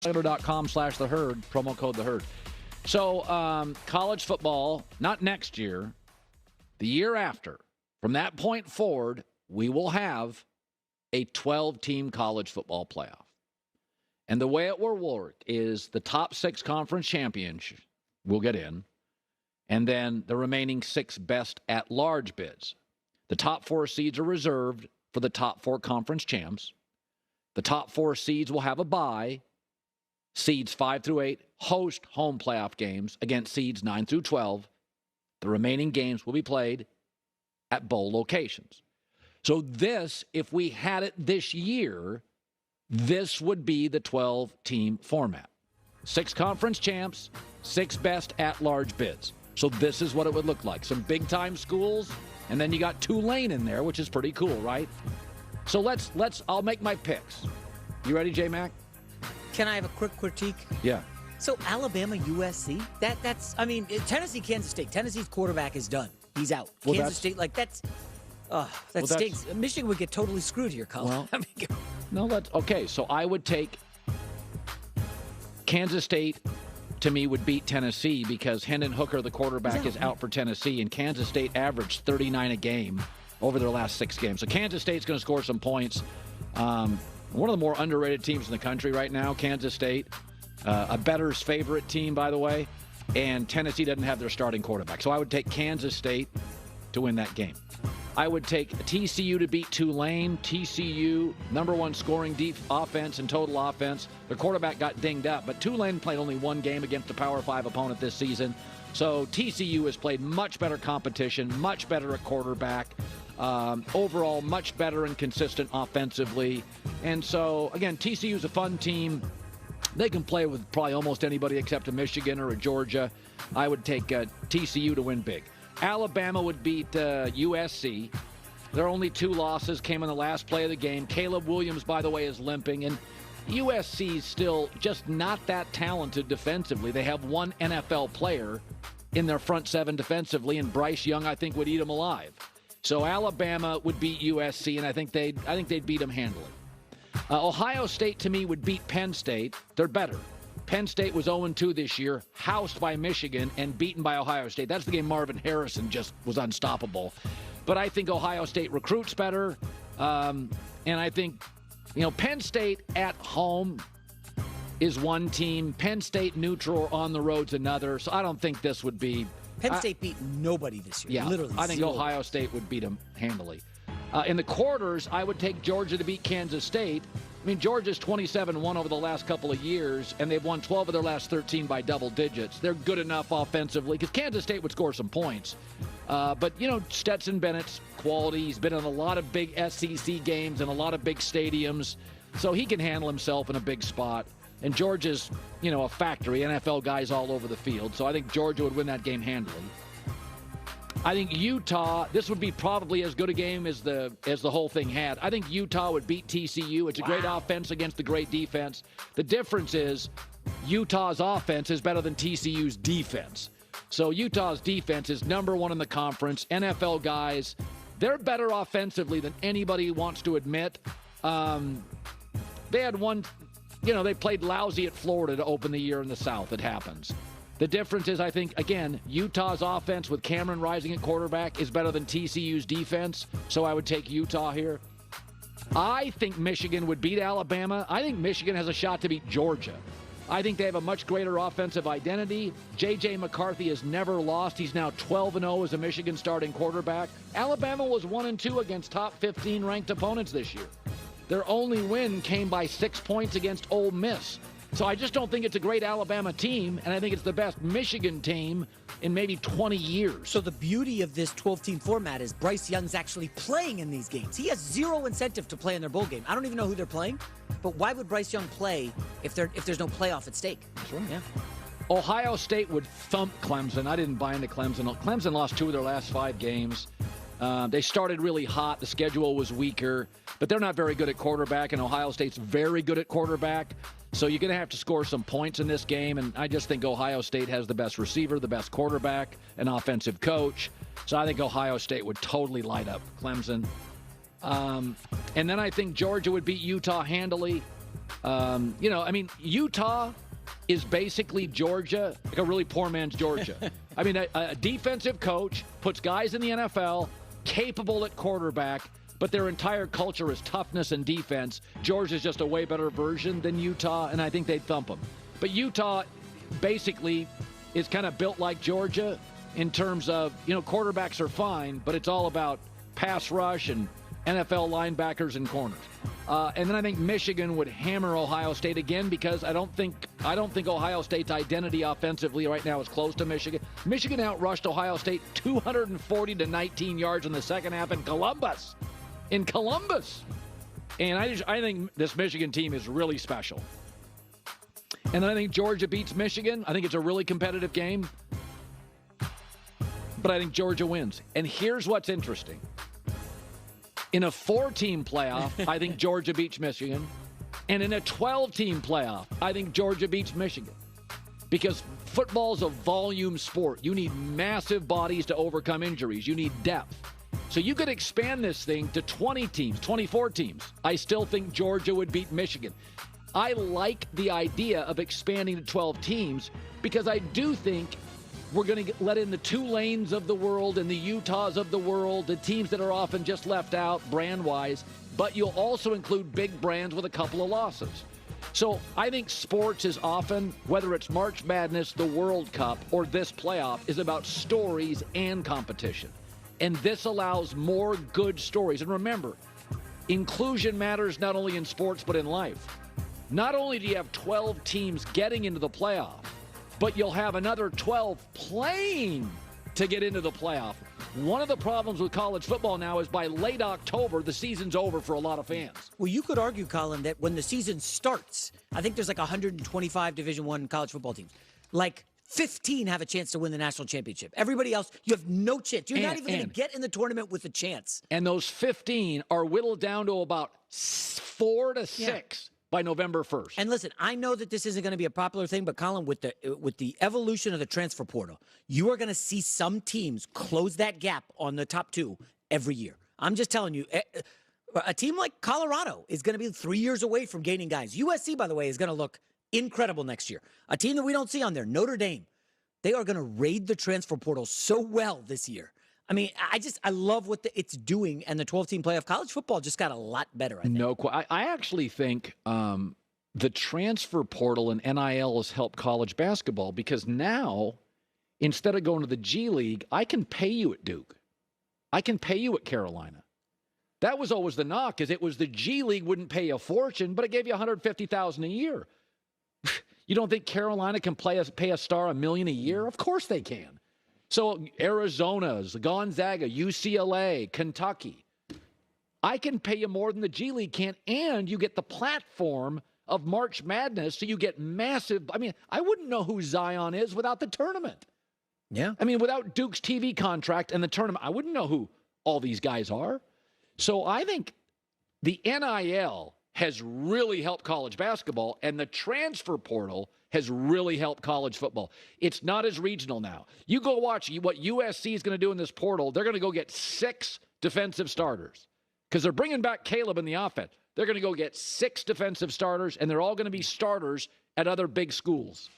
com/theherd, promo code the herd. So college football, not next year, the year after. From that point forward, we will have a 12-team college football playoff. And the way it will work is the top 6 conference champions will get in, and then the remaining 6 best at-large bids. The top 4 seeds are reserved for the top 4 conference champs. The top 4 seeds will have a bye. Seeds 5 through 8 host home playoff games against seeds 9 through 12. The remaining games will be played at bowl locations. So this, if we had it this year, this would be the 12-team format. 6 conference champs, 6 best at-large bids. So this is what it would look like. Some big-time schools, and then you got Tulane in there, which is pretty cool, right? So I'll make my picks. You ready, J-Mac? Can I have a quick critique? Yeah. So Alabama, USC, Tennessee, Kansas State. Tennessee's quarterback is done. He's out. Well, Kansas State, that stinks. Michigan would get totally screwed here, Colin. Well, okay. So I would take Kansas State. To me, would beat Tennessee because Hendon Hooker, the quarterback, is out for Tennessee, and Kansas State averaged 39 a game over their last 6 games. So Kansas State's going to score some points. One of the more underrated teams in the country right now, Kansas State. A bettor's favorite team, by the way. And Tennessee doesn't have their starting quarterback. So I would take Kansas State to win that game. I would take TCU to beat Tulane. TCU, number 1 scoring offense and total offense. Their quarterback got dinged up, but Tulane played only 1 game against a Power 5 opponent this season. So TCU has played much better competition, much better at quarterback. Overall, much better and consistent offensively. And so, again, TCU is a fun team. They can play with probably almost anybody except a Michigan or a Georgia. I would take TCU to win big. Alabama would beat USC. Their only 2 losses came in the last play of the game. Caleb Williams, by the way, is limping. And USC's still just not that talented defensively. They have 1 NFL player in their front 7 defensively, and Bryce Young, I think, would eat them alive. So Alabama would beat USC, and I think they'd beat them handily. Ohio State, to me, would beat Penn State. They're better. Penn State was 0-2 this year, housed by Michigan and beaten by Ohio State. That's the game Marvin Harrison just was unstoppable. But I think Ohio State recruits better. And I think, Penn State at home is one team. Penn State neutral or on the road's another. So I don't think this would be... Penn State beat nobody this year. Yeah, literally. I think Ohio State would beat them handily. In the quarters, I would take Georgia to beat Kansas State. I mean, Georgia's 27-1 over the last couple of years, and they've won 12 of their last 13 by double digits. They're good enough offensively because Kansas State would score some points. But, Stetson Bennett's quality. He's been in a lot of big SEC games and a lot of big stadiums, so he can handle himself in a big spot. And Georgia's, a factory, NFL guys all over the field. So I think Georgia would win that game handily. I think Utah, this would be probably as good a game as the whole thing had. I think Utah would beat TCU. It's a great offense against a great defense. The difference is Utah's offense is better than TCU's defense. So Utah's defense is number 1 in the conference. NFL guys, they're better offensively than anybody wants to admit. They had one... they played lousy at Florida to open the year in the South. It happens. The difference is, I think, again, Utah's offense with Cameron Rising at quarterback is better than TCU's defense, so I would take Utah here. I think Michigan would beat Alabama. I think Michigan has a shot to beat Georgia. I think they have a much greater offensive identity. J.J. McCarthy has never lost. He's now 12-0 as a Michigan starting quarterback. Alabama was 1-2 against top 15 ranked opponents this year. Their only win came by 6 points against Ole Miss. So I just don't think it's a great Alabama team, and I think it's the best Michigan team in maybe 20 years. So the beauty of this 12-team format is Bryce Young's actually playing in these games. He has zero incentive to play in their bowl game. I don't even know who they're playing, but why would Bryce Young play if there's no playoff at stake? That's right. Yeah. Ohio State would thump Clemson. I didn't buy into Clemson. Clemson lost 2 of their last 5 games. They started really hot. The schedule was weaker, but they're not very good at quarterback, and Ohio State's very good at quarterback. So you're going to have to score some points in this game, and I just think Ohio State has the best receiver, the best quarterback, an offensive coach. So I think Ohio State would totally light up Clemson. And then I think Georgia would beat Utah handily. Utah is basically Georgia, like a really poor man's Georgia. I mean, a defensive coach puts guys in the NFL capable at quarterback, but their entire culture is toughness and defense. Georgia's just a way better version than Utah, and I think they'd thump them. But Utah basically is kind of built like Georgia in terms of, quarterbacks are fine, but it's all about pass rush and NFL linebackers and corners. And then I think Michigan would hammer Ohio State again because I don't think Ohio State's identity offensively right now is close to Michigan. Michigan outrushed Ohio State 240 to 19 yards in the second half in Columbus. And I think this Michigan team is really special. And then I think Georgia beats Michigan. I think it's a really competitive game. But I think Georgia wins. And here's what's interesting. In a 4-team playoff, I think Georgia beats Michigan. And in a 12-team playoff, I think Georgia beats Michigan. Because football's a volume sport. You need massive bodies to overcome injuries. You need depth. So you could expand this thing to 20 teams, 24 teams. I still think Georgia would beat Michigan. I like the idea of expanding to 12 teams because I do think we're going to let in the Tulanes of the world and the Utahs of the world, the teams that are often just left out brand-wise, but you'll also include big brands with a couple of losses. So I think sports is often, whether it's March Madness, the World Cup, or this playoff, is about stories and competition. And this allows more good stories. And remember, inclusion matters not only in sports but in life. Not only do you have 12 teams getting into the playoff, but you'll have another 12 playing to get into the playoff. One of the problems with college football now is by late October, the season's over for a lot of fans. Well, you could argue, Colin, that when the season starts, I think there's like 125 Division I college football teams. Like 15 have a chance to win the national championship. Everybody else, you have no chance. You're not even going to get in the tournament with a chance. And those 15 are whittled down to about 4 to 6. By November 1st. And listen, I know that this isn't going to be a popular thing, but Colin, with the evolution of the transfer portal, you are going to see some teams close that gap on the top 2 every year. I'm just telling you, a team like Colorado is going to be 3 years away from gaining guys. USC, by the way, is going to look incredible next year. A team that we don't see on there, Notre Dame, they are going to raid the transfer portal so well this year. I mean, I love what it's doing, and the 12-team playoff college football just got a lot better, I think. I actually think the transfer portal and NIL has helped college basketball because now, instead of going to the G League, I can pay you at Duke. I can pay you at Carolina. That was always the knock, is it was the G League wouldn't pay a fortune, but it gave you $150,000 a year. You don't think Carolina can pay a star $1 million a year? Of course they can. So Arizona's, Gonzaga, UCLA, Kentucky. I can pay you more than the G League can, and you get the platform of March Madness, so you get massive. I mean, I wouldn't know who Zion is without the tournament. Yeah. I mean, without Duke's TV contract and the tournament, I wouldn't know who all these guys are. So I think the NIL has really helped college basketball, and the transfer portal has really helped college football. It's not as regional now. You go watch what USC is going to do in this portal. They're going to go get 6 defensive starters because they're bringing back Caleb in the offense. They're going to go get 6 defensive starters, and they're all going to be starters at other big schools.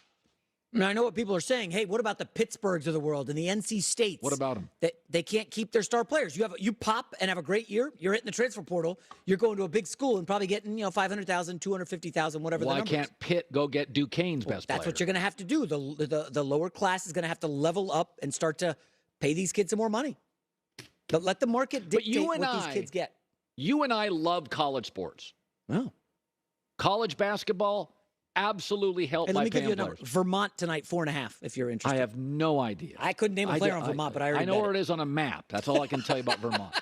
Now, I know what people are saying. Hey, what about the Pittsburghs of the world and the NC States? What about them? They can't keep their star players. You pop and have a great year. You're hitting the transfer portal. You're going to a big school and probably getting $500,000, $250,000, whatever. Why can't Pitt go get Duquesne's best player? That's what you're going to have to do. The lower class is going to have to level up and start to pay these kids some more money. But let the market dictate what these kids get. You and I love college sports. Oh. College basketball absolutely helped let my me give you a players. number. Vermont tonight, 4.5, if you're interested. I have no idea. I couldn't name a player on Vermont, but I already know where it is on a map. That's all I can tell you about Vermont.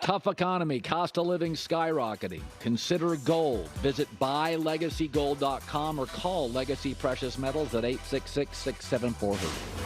Tough economy, cost of living skyrocketing. Consider gold. Visit buylegacygold.com or call Legacy Precious Metals at 866-674-HOOP.